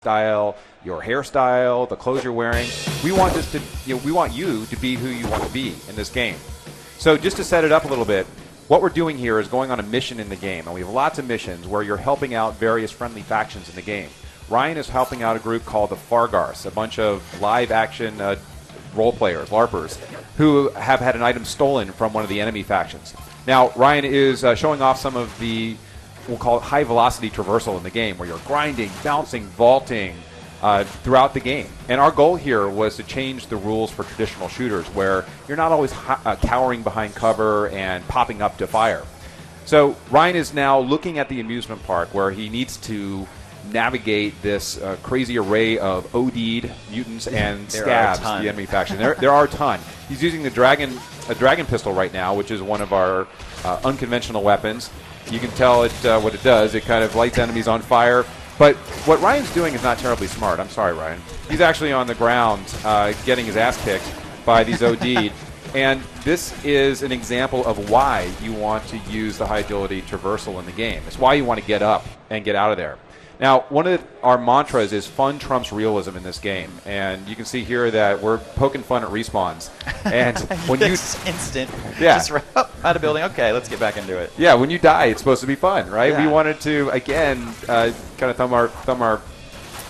style, your hairstyle, the clothes you're wearing. We want this to, we want you to be who you want to be in this game. So just to set it up a little bit, what we're doing here is going on a mission in the game, and we have lots of missions where you're helping out various friendly factions in the game. Ryan is helping out a group called the Fargars, a bunch of live-action role players, LARPers, who have had an item stolen from one of the enemy factions. Now, Ryan is showing off some of the, we'll call it high-velocity traversal in the game, where you're grinding, bouncing, vaulting throughout the game. And our goal here was to change the rules for traditional shooters, where you're not always cowering behind cover and popping up to fire. So Ryan is now looking at the amusement park, where he needs to navigate this crazy array of OD'd mutants and scabs, the enemy faction. There are a ton. He's using a dragon pistol right now, which is one of our unconventional weapons. You can tell it what it does. It kind of lights enemies on fire. But what Ryan's doing is not terribly smart. I'm sorry, Ryan. He's actually on the ground getting his ass kicked by these OD'd. And this is an example of why you want to use the high agility traversal in the game. It's why you want to get up and get out of there. Now, one of our mantras is fun trumps realism in this game. And you can see here that we're poking fun at respawns. And when instant. Just out of building. Okay, let's get back into it. Yeah, when you die, it's supposed to be fun, right? Yeah. We wanted to, again, kind of thumb our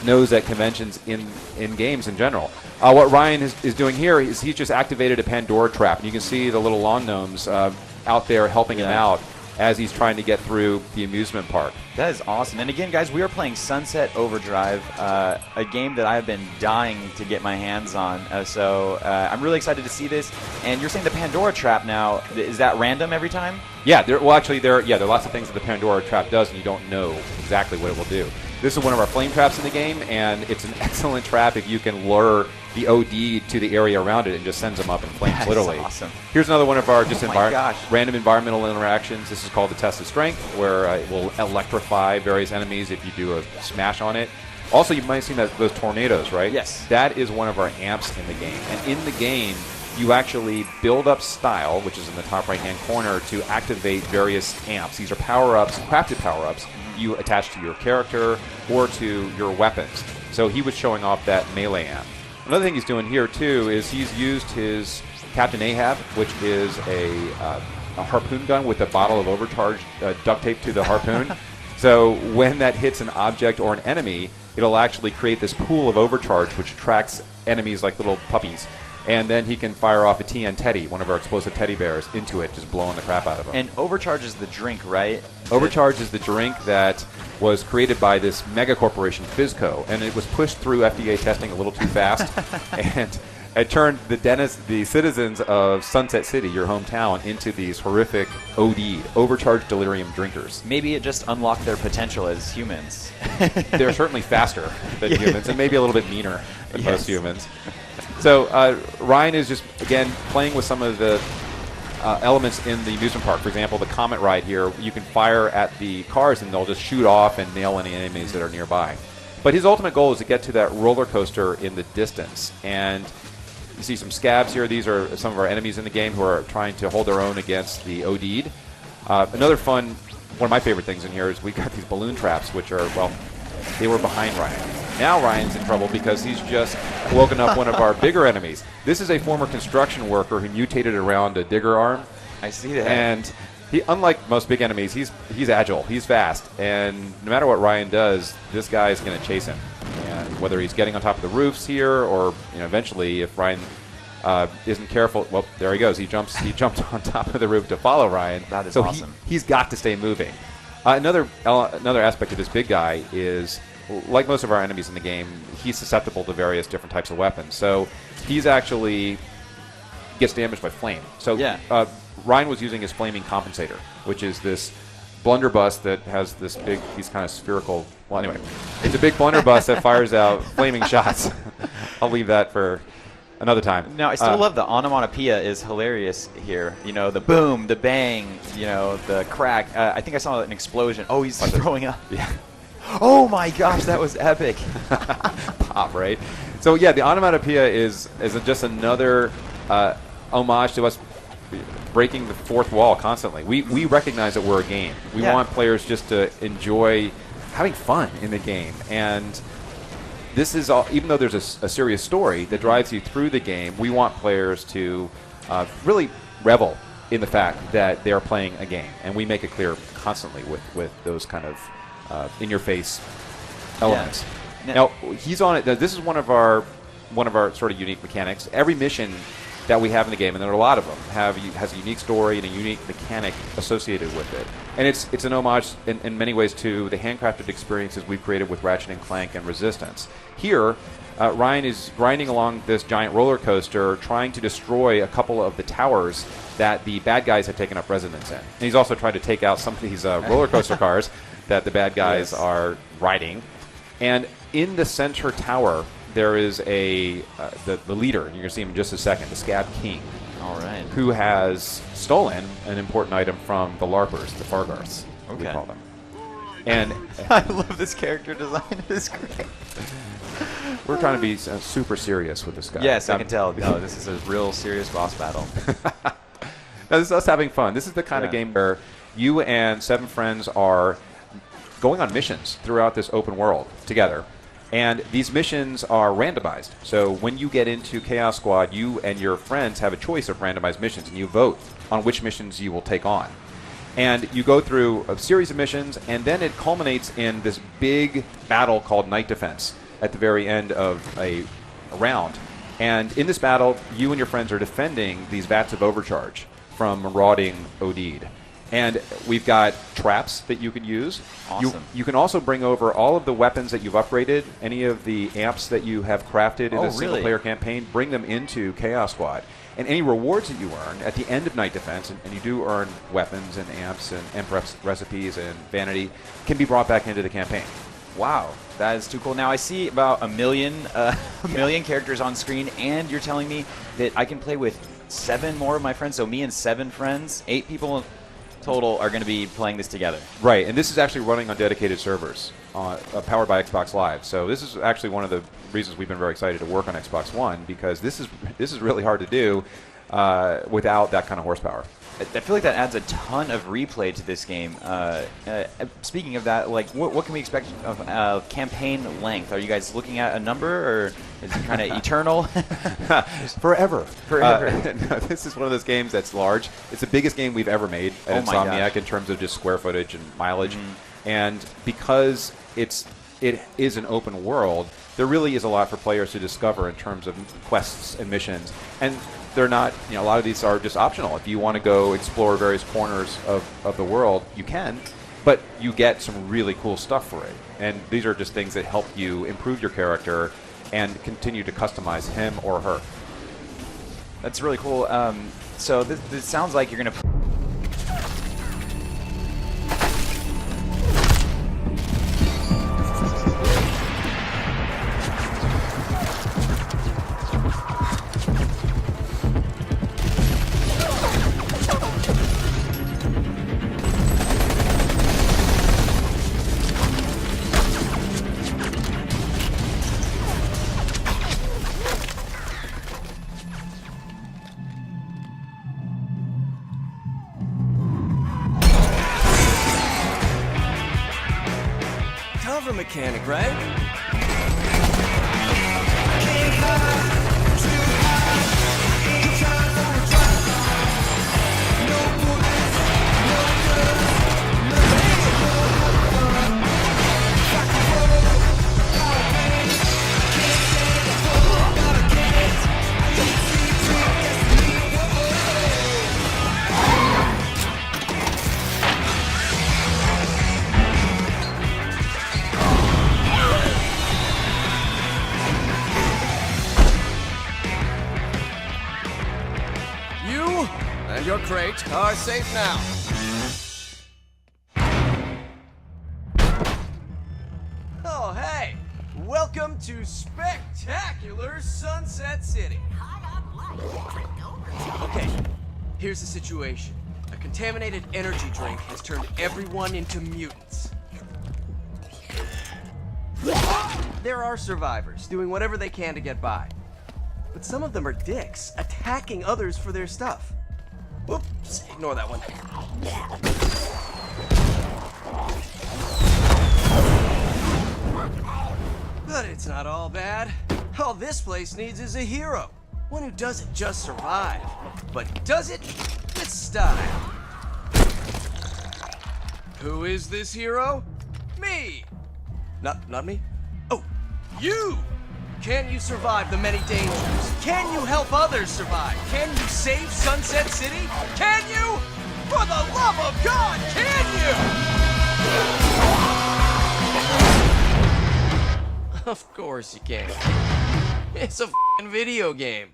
nose at conventions in games in general. What Ryan is doing here is he's just activated a Pandora trap. And you can see the little lawn gnomes out there helping him out as he's trying to get through the amusement park. That is awesome. And again, guys, we are playing Sunset Overdrive, a game that I've been dying to get my hands on. So I'm really excited to see this. And you're saying the Pandora trap now, is that random every time? Yeah, there are lots of things that the Pandora trap does, and you don't know exactly what it will do. This is one of our flame traps in the game, and it's an excellent trap if you can lure the OD to the area around it and just sends them up in flames, literally. Awesome. Here's another one of our just gosh. random environmental interactions. This is called the Test of Strength, where it will electrify various enemies if you do a smash on it. Also, you might have seen those tornadoes, right? Yes. That is one of our amps in the game. And in the game, you actually build up style, which is in the top right-hand corner, to activate various amps. These are power-ups, crafted power-ups, you attach to your character or to your weapons. So he was showing off that melee amp. Another thing he's doing here, too, is he's used his Captain Ahab, which is a harpoon gun with a bottle of overcharged duct tape to the harpoon. So when that hits an object or an enemy, it'll actually create this pool of overcharge, which attracts enemies like little puppies. And then he can fire off a TN Teddy, one of our explosive teddy bears, into it, just blowing the crap out of him. And Overcharge is the drink, right? Overcharge is the drink that was created by this mega corporation, Fizco, and it was pushed through FDA testing a little too fast, and it turned the citizens of Sunset City, your hometown, into these horrific OD, overcharged delirium drinkers. Maybe it just unlocked their potential as humans. They're certainly faster than humans, and maybe a little bit meaner than most humans. So Ryan is just, again, playing with some of the elements in the amusement park. For example, the Comet ride here, you can fire at the cars and they'll just shoot off and nail any enemies that are nearby. But his ultimate goal is to get to that roller coaster in the distance. And you see some scabs here. These are some of our enemies in the game who are trying to hold their own against the OD'd. Another fun, one of my favorite things in here is we got these balloon traps, which are, well, they were behind Ryan. Now Ryan's in trouble because he's just woken up one of our bigger enemies. This is a former construction worker who mutated around a digger arm. I see that. And he, unlike most big enemies, he's agile, he's fast, and no matter what Ryan does, this guy is going to chase him. And whether he's getting on top of the roofs here, or eventually, if Ryan isn't careful, well, there he goes. He jumped on top of the roof to follow Ryan. That is so awesome. He's got to stay moving. Another aspect of this big guy is, like most of our enemies in the game, he's susceptible to various different types of weapons. So he's actually gets damaged by flame. So Ryan was using his flaming compensator, which is this blunderbuss that has this big, these kind of spherical, well, anyway, it's a big blunderbuss that fires out flaming shots. I'll leave that for another time. Now, I still love the onomatopoeia is hilarious here. The boom, the bang, the crack. I think I saw an explosion. Oh, he's throwing up. Yeah. Oh my gosh, that was epic. Pop, right? So yeah, the onomatopoeia is just another homage to us breaking the fourth wall constantly. We recognize that we're a game. We want players just to enjoy having fun in the game. And this is all, even though there's a serious story that drives you through the game, we want players to really revel in the fact that they're playing a game, and we make it clear constantly with those kind of in-your-face elements. Yeah. Now he's on it. This is one of our sort of unique mechanics. Every mission that we have in the game, and there are a lot of them, has a unique story and a unique mechanic associated with it. And it's an homage in many ways to the handcrafted experiences we've created with Ratchet and Clank and Resistance. Here, Ryan is grinding along this giant roller coaster, trying to destroy a couple of the towers that the bad guys have taken up residence in. And he's also trying to take out some of these roller coaster cars that the bad guys are riding. And in the center tower, there is the leader, and you're going to see him in just a second, the Scab King. All right. Who has stolen an important item from the LARPers, the Fargarths, we call them. And I love this character design. It's great. We're trying to be super serious with this guy. Yes, I can tell. No, this is a real serious boss battle. Now, this is us having fun. This is the kind of game where you and 7 friends are going on missions throughout this open world together. And these missions are randomized. So when you get into Chaos Squad, you and your friends have a choice of randomized missions, and you vote on which missions you will take on. And you go through a series of missions, and then it culminates in this big battle called Night Defense at the very end of a round. And in this battle, you and your friends are defending these vats of overcharge from marauding Odeed. And we've got traps that you can use. Awesome. You can also bring over all of the weapons that you've upgraded, any of the amps that you have crafted in the single-player campaign, bring them into Chaos Squad. And any rewards that you earn at the end of Night Defense, and you do earn weapons and amps and recipes and vanity, can be brought back into the campaign. Wow, that is too cool. Now I see about a million characters on screen, and you're telling me that I can play with 7 more of my friends. So me and 7 friends, 8 people total are going to be playing this together. Right, and this is actually running on dedicated servers, powered by Xbox Live. So this is actually one of the reasons we've been very excited to work on Xbox One, because this is really hard to do without that kind of horsepower. I feel like that adds a ton of replay to this game. Speaking of that, like, what can we expect of campaign length? Are you guys looking at a number, or is it kind of eternal? Forever. Forever. No, this is one of those games that's large. It's the biggest game we've ever made at Insomniac in terms of just square footage and mileage. And because it is an open world, there really is a lot for players to discover in terms of quests and missions. And they're not, a lot of these are just optional. If you want to go explore various corners of the world, you can, but you get some really cool stuff for it. And these are just things that help you improve your character and continue to customize him or her. That's really cool. So this sounds like you're going to... Mechanic, right? And your crate are safe now. Oh, hey! Welcome to spectacular Sunset City. Okay, here's the situation. A contaminated energy drink has turned everyone into mutants. There are survivors doing whatever they can to get by. But some of them are dicks, attacking others for their stuff. Whoops, ignore that one. But it's not all bad. All this place needs is a hero. One who doesn't just survive, but does it with style. Who is this hero? Me! Not me? Oh, you! Can you survive the many dangers? Can you help others survive? Can you save Sunset City? Can you? For the love of God, can you? Of course you can. It's a f***ing video game.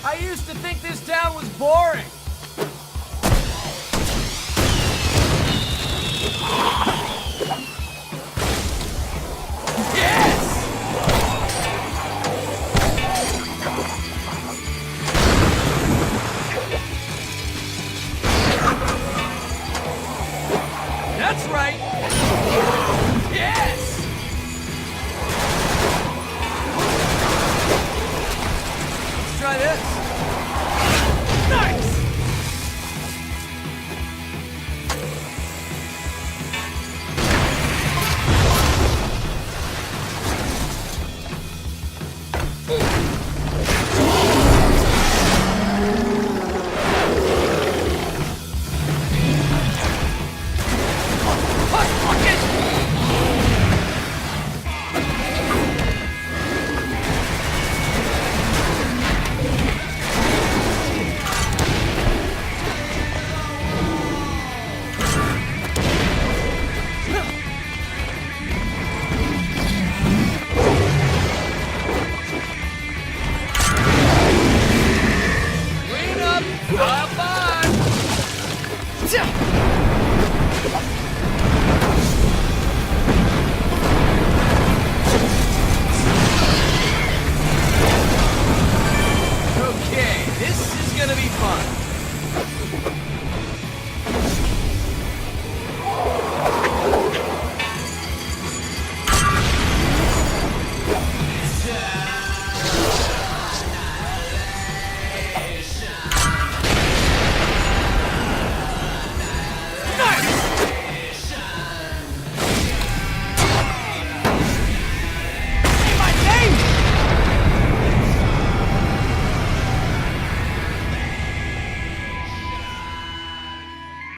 I used to think this town was boring. Yes! That's right. Yes! Let's try this. Nice! Clean up! Have fun!